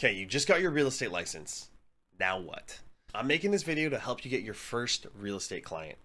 Okay, you just got your real estate license. Now what? I'm making this video to help you get your first real estate client.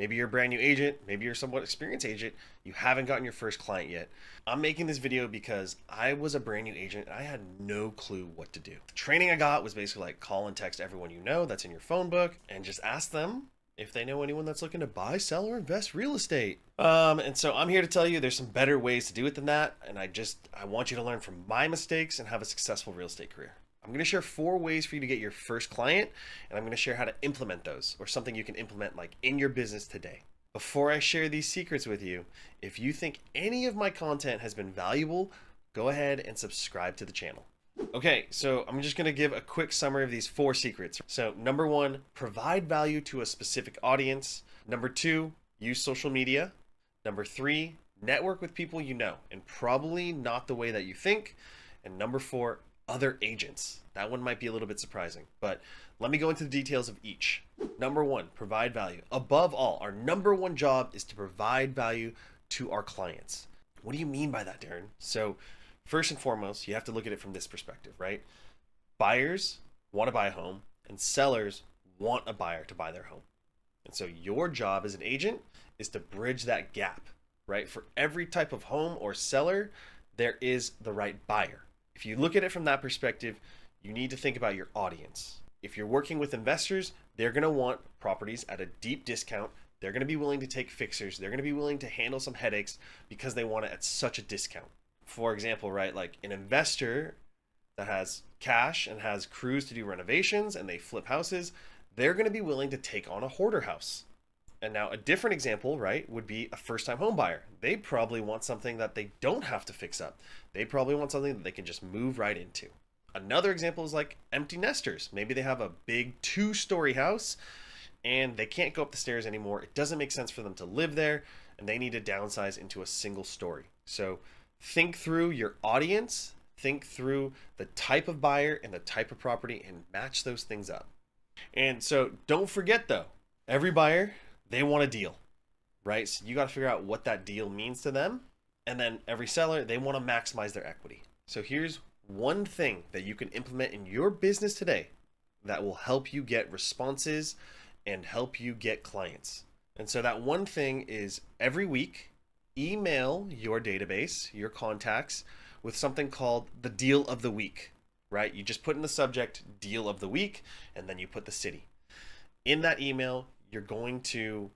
Maybe you're a brand new agent, maybe you're a somewhat experienced agent, you haven't gotten your first client yet. I'm making this video because I was a brand new agent and I had no clue what to do. The training I got was basically like call and text everyone you know that's in your phone book and just ask them if they know anyone that's looking to buy, sell, or invest real estate. And so I'm here to tell you there's some better ways to do it than that. And I want you to learn from my mistakes and have a successful real estate career. I'm going to share 4 ways for you to get your first client, and I'm going to share how to implement those, or something you can implement like in your business today. Before I share these secrets with you, if you think any of my content has been valuable, go ahead and subscribe to the channel. Okay, so I'm just going to give a quick summary of these 4 secrets. So number 1, provide value to a specific audience. Number 2, use social media. Number 3, network with people you know, and probably not the way that you think. And number 4, other agents. That one might be a little bit surprising, but let me go into the details of each. Number 1, provide value. Above all, our number 1 job is to provide value to our clients. What do you mean by that, Darren? So first and foremost, you have to look at it from this perspective, right? Buyers want to buy a home and sellers want a buyer to buy their home. And so your job as an agent is to bridge that gap, right? For every type of home or seller, there is the right buyer. If you look at it from that perspective, you need to think about your audience. If you're working with investors, they're going to want properties at a deep discount. They're going to be willing to take fixers. They're going to be willing to handle some headaches because they want it at such a discount. For example, right, like an investor that has cash and has crews to do renovations and they flip houses, they're going to be willing to take on a hoarder house. And now a different example, right, would be a first-time home buyer. They probably want something that they don't have to fix up. They probably want something that they can just move right into. Another example is like empty nesters. Maybe they have a big 2-story house and they can't go up the stairs anymore. It doesn't make sense for them to live there and they need to downsize into a single story. So think through your audience, think through the type of buyer and the type of property and match those things up. And so don't forget though, every buyer, they want a deal, right? So you got to figure out what that deal means to them. And then every seller, they want to maximize their equity. So here's one thing that you can implement in your business today that will help you get responses and help you get clients. And so that one thing is every week, email your database, your contacts with something called the deal of the week, right? You just put in the subject deal of the week, and then you put the city. In that email, you're going to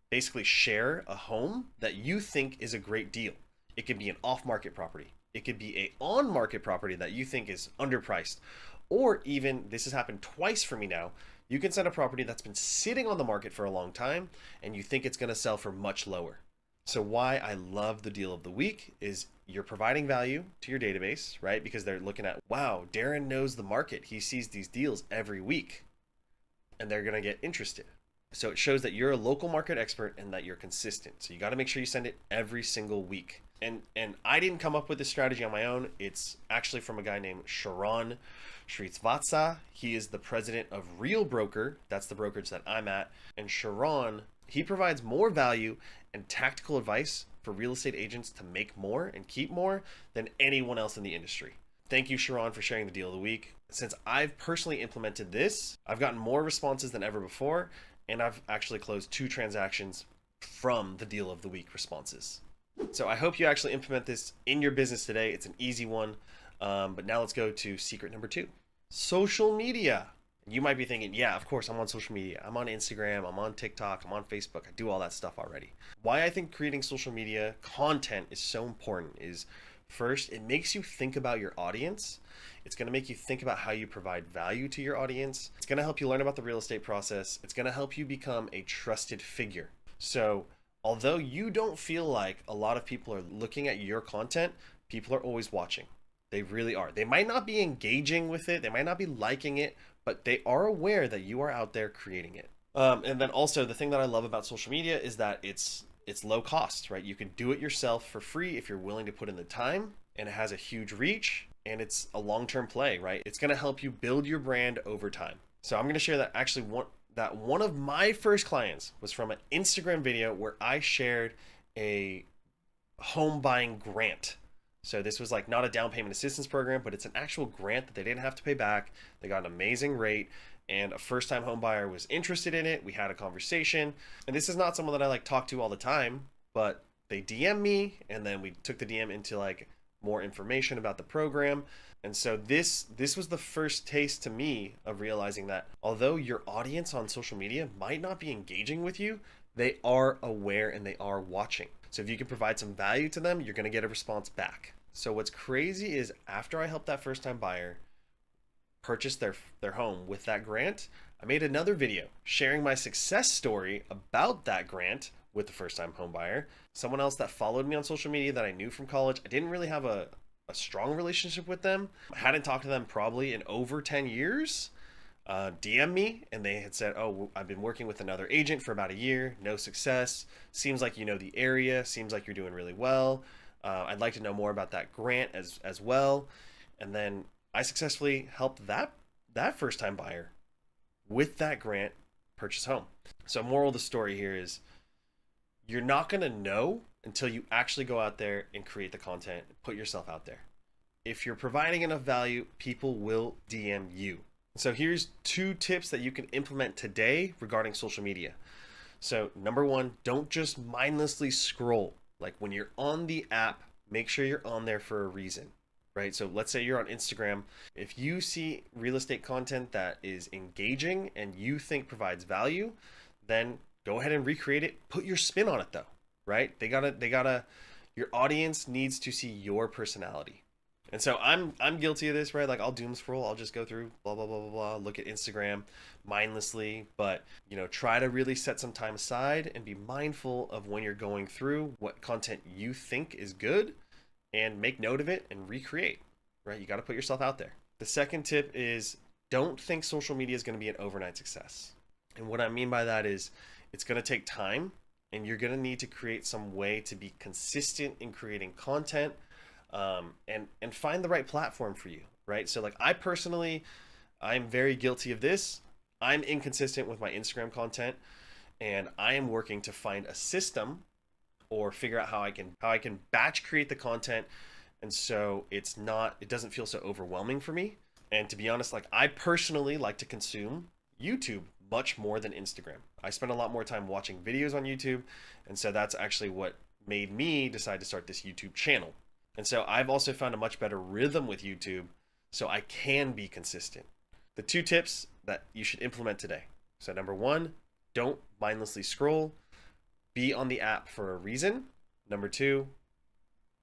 basically share a home that you think is a great deal. It could be an off-market property. It could be a on-market property that you think is underpriced. Or even, this has happened twice for me now, you can send a property that's been sitting on the market for a long time and you think it's going to sell for much lower. So why I love the deal of the week is you're providing value to your database, right? Because they're looking at, wow, Darren knows the market. He sees these deals every week and they're going to get interested. So it shows that you're a local market expert and that you're consistent. So you got to make sure you send it every single week. And I didn't come up with this strategy on my own. It's actually from a guy named Sharon Srivatsa. He is the president of Real Broker. That's the brokerage that I'm at. And Sharon, he provides more value and tactical advice for real estate agents to make more and keep more than anyone else in the industry. Thank you, Sharon, for sharing the deal of the week. Since I've personally implemented this, I've gotten more responses than ever before. And I've actually closed 2 transactions from the deal of the week responses. So I hope you actually implement this in your business today. It's an easy one. But now let's go to secret number 2. Social media. You might be thinking, yeah, of course, I'm on social media. I'm on Instagram, I'm on TikTok, I'm on Facebook. I do all that stuff already. Why I think creating social media content is so important is, first, it makes you think about your audience. It's going to make you think about how you provide value to your audience. It's going to help you learn about the real estate process. It's going to help you become a trusted figure. So although you don't feel like a lot of people are looking at your content, people are always watching. They really are. They might not be engaging with it. They might not be liking it, but they are aware that you are out there creating it. And then also the thing that I love about social media is that it's low cost, right? You can do it yourself for free if you're willing to put in the time, and it has a huge reach. And it's a long-term play, right? It's going to help you build your brand over time. So I'm going to share that actually one of my first clients was from an Instagram video where I shared a home buying grant. So this was like not a down payment assistance program, but it's an actual grant that they didn't have to pay back. They got an amazing rate, and a first-time home buyer was interested in it. We had a conversation, and this is not someone that I like talk to all the time, but they DM me, and then we took the DM into like more information about the program. And so this was the first taste to me of realizing that although your audience on social media might not be engaging with you, they are aware and they are watching. So if you can provide some value to them, you're going to get a response back. So what's crazy is after I helped that first time buyer purchase their home with that grant, I made another video sharing my success story about that grant with the first time home buyer. Someone else that followed me on social media that I knew from college. I didn't really have a strong relationship with them. I hadn't talked to them probably in over 10 years. DM me, and they had said, oh, I've been working with another agent for about a year, no success. Seems like you know the area, seems like you're doing really well. I'd like to know more about that grant as well. And then I successfully helped that first time buyer with that grant purchase home. So moral of the story here is you're not going to know until you actually go out there and create the content, put yourself out there. If you're providing enough value, people will DM you. So here's 2 tips that you can implement today regarding social media. So number 1, don't just mindlessly scroll. Like when you're on the app, make sure you're on there for a reason, right? So let's say you're on Instagram. If you see real estate content that is engaging and you think provides value, then go ahead and recreate it. Put your spin on it though, right? Your audience needs to see your personality. And so I'm guilty of this, right? Like I'll doom scroll, I'll just go through blah, blah, blah, blah, blah, look at Instagram mindlessly, but try to really set some time aside and be mindful of when you're going through what content you think is good and make note of it and recreate, right? You got to put yourself out there. The second tip is don't think social media is going to be an overnight success. And what I mean by that is it's going to take time, and you're going to need to create some way to be consistent in creating content. And find the right platform for you, right? So like I'm very guilty of this. I'm inconsistent with my Instagram content, and I am working to find a system or figure out how I can batch create the content, and so it doesn't feel so overwhelming for me. And to be honest, like I personally like to consume YouTube much more than Instagram. I spend a lot more time watching videos on YouTube, and so that's actually what made me decide to start this YouTube channel. And so I've also found a much better rhythm with YouTube so I can be consistent. The 2 tips that you should implement today. So number 1, don't mindlessly scroll. Be on the app for a reason. Number 2,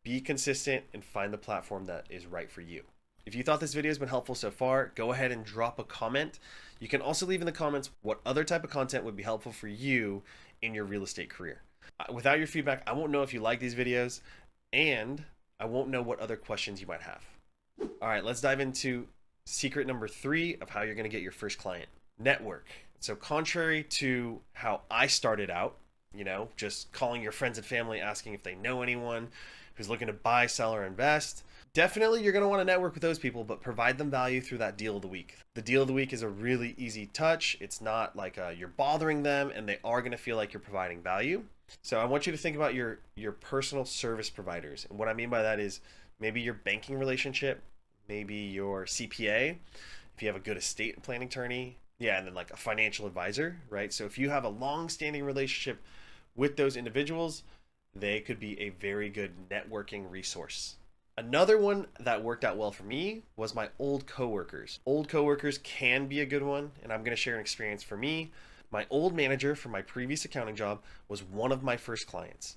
be consistent and find the platform that is right for you. If you thought this video has been helpful so far, go ahead and drop a comment. You can also leave in the comments what other type of content would be helpful for you in your real estate career. Without your feedback, I won't know if you like these videos, and I won't know what other questions you might have. All right, let's dive into secret number 3 of how you're going to get your first client. Network. So contrary to how I started out, just calling your friends and family, asking if they know anyone who's looking to buy, sell, or invest, definitely you're going to want to network with those people, but provide them value through that deal of the week. The deal of the week is a really easy touch. It's not like you're bothering them, and they are going to feel like you're providing value. So I want you to think about your personal service providers. And what I mean by that is maybe your banking relationship, maybe your CPA, if you have a good estate planning attorney, and then like a financial advisor, right? So if you have a long-standing relationship with those individuals, they could be a very good networking resource. Another one that worked out well for me was my old coworkers. Old coworkers can be a good one, and I'm going to share an experience for me. My old manager from my previous accounting job was one of my first clients.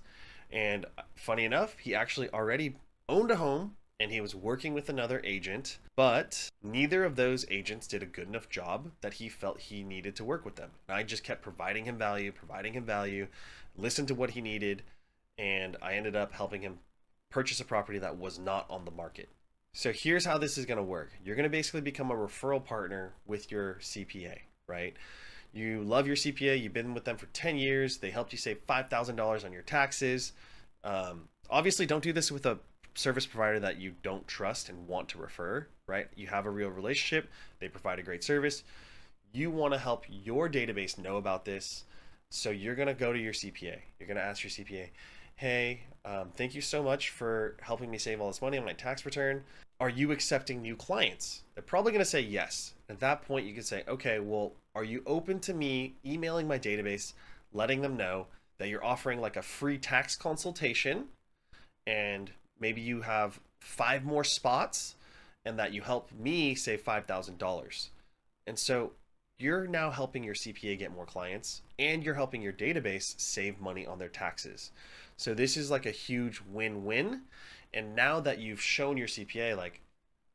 And funny enough, he actually already owned a home and he was working with another agent, but neither of those agents did a good enough job that he felt he needed to work with them. And I just kept providing him value, listened to what he needed, and I ended up helping him purchase a property that was not on the market. So here's how this is going to work. You're going to basically become a referral partner with your CPA, right? You love your CPA, you've been with them for 10 years, they helped you save $5,000 on your taxes. Obviously, don't do this with a service provider that you don't trust and want to refer, right? You have a real relationship, they provide a great service. You want to help your database know about this, so you're going to go to your CPA. You're going to ask your CPA, hey, thank you so much for helping me save all this money on my tax return. Are you accepting new clients? They're probably going to say yes. At that point, you can say, okay, well, are you open to me emailing my database, letting them know that you're offering like a free tax consultation, and maybe you have 5 more spots, and that you help me save $5,000. And so you're now helping your CPA get more clients, and you're helping your database save money on their taxes. So this is like a huge win-win. And now that you've shown your CPA, like,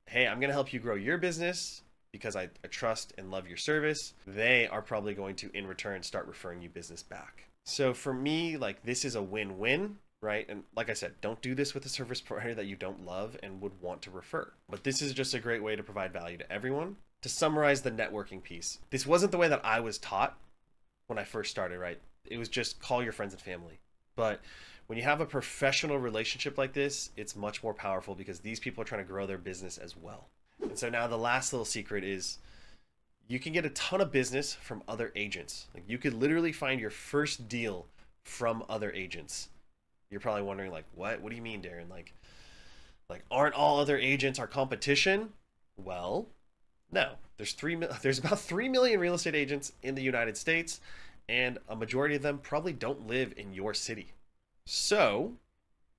hey, I'm going to help you grow your business because I trust and love your service, they are probably going to, in return, start referring you business back. So for me, like, this is a win-win, right? And like I said, don't do this with a service provider that you don't love and would want to refer. But this is just a great way to provide value to everyone. To summarize the networking piece, this wasn't the way that I was taught when I first started, right? It was just call your friends and family. But when you have a professional relationship like this, it's much more powerful because these people are trying to grow their business as well. And so now the last little secret is you can get a ton of business from other agents. Like, you could literally find your first deal from other agents. You're probably wondering, like, what do you mean, Darren? Like aren't all other agents our competition? Well, no. There's about 3 million real estate agents in the United States, and a majority of them probably don't live in your city. So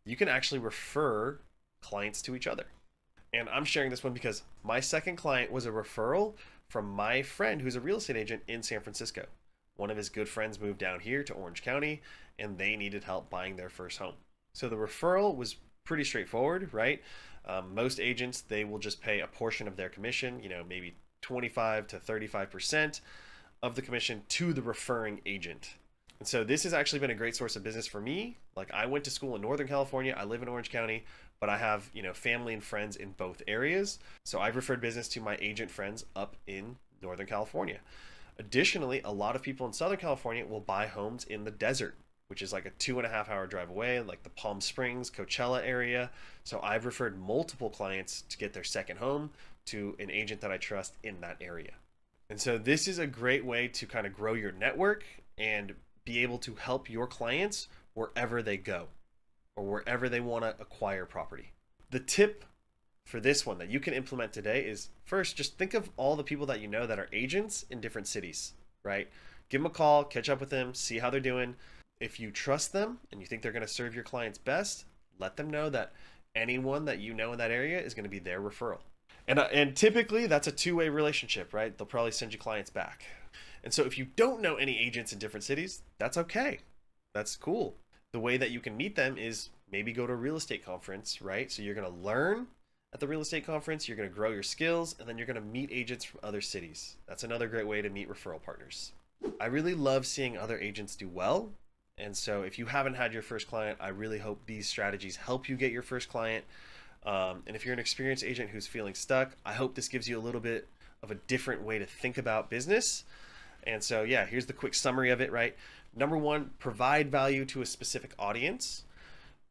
you can actually refer clients to each other. And I'm sharing this one because my second client was a referral from my friend who's a real estate agent in San Francisco. One of his good friends moved down here to Orange County, and they needed help buying their first home. So the referral was pretty straightforward, right? Most agents, they will just pay a portion of their commission, maybe 25 to 35% of the commission to the referring agent. And so this has actually been a great source of business for me. Like, I went to school in Northern California. I live in Orange County, but I have, family and friends in both areas. So I've referred business to my agent friends up in Northern California. Additionally, a lot of people in Southern California will buy homes in the desert, which is like a 2.5 hour drive away, like the Palm Springs, Coachella area. So I've referred multiple clients to get their second home to an agent that I trust in that area. And so this is a great way to kind of grow your network and be able to help your clients wherever they go or wherever they want to acquire property. The tip for this one that you can implement today is, first, just think of all the people that you know that are agents in different cities, right? Give them a call, catch up with them, see how they're doing. If you trust them and you think they're going to serve your clients best, let them know that anyone that you know in that area is going to be their referral. And typically that's a two-way relationship, right? They'll probably send you clients back. And so if you don't know any agents in different cities, that's okay. That's cool. The way that you can meet them is maybe go to a real estate conference, right? So you're going to learn at the real estate conference, you're going to grow your skills, and then you're going to meet agents from other cities. That's another great way to meet referral partners. I really love seeing other agents do well. And so if you haven't had your first client, I really hope these strategies help you get your first client. And if you're an experienced agent who's feeling stuck, I hope this gives you a little bit of a different way to think about business. And so, yeah, here's the quick summary of it, right? Number one, provide value to a specific audience.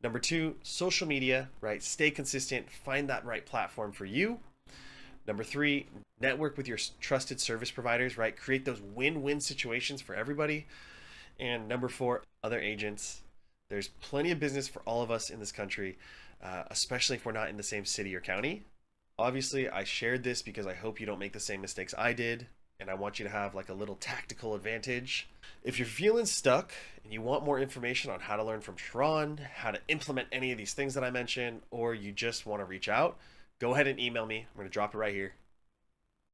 Number two, social media, right? Stay consistent, find that right platform for you. Number three, network with your trusted service providers, right? Create those win-win situations for everybody. And number four, other agents. There's plenty of business for all of us in this country, especially if we're not in the same city or county. Obviously, I shared this because I hope you don't make the same mistakes I did, and I want you to have like a little tactical advantage. If you're feeling stuck and you want more information on how to learn from Sharon, how to implement any of these things that I mentioned, or you just want to reach out, go ahead and email me. I'm going to drop it right here.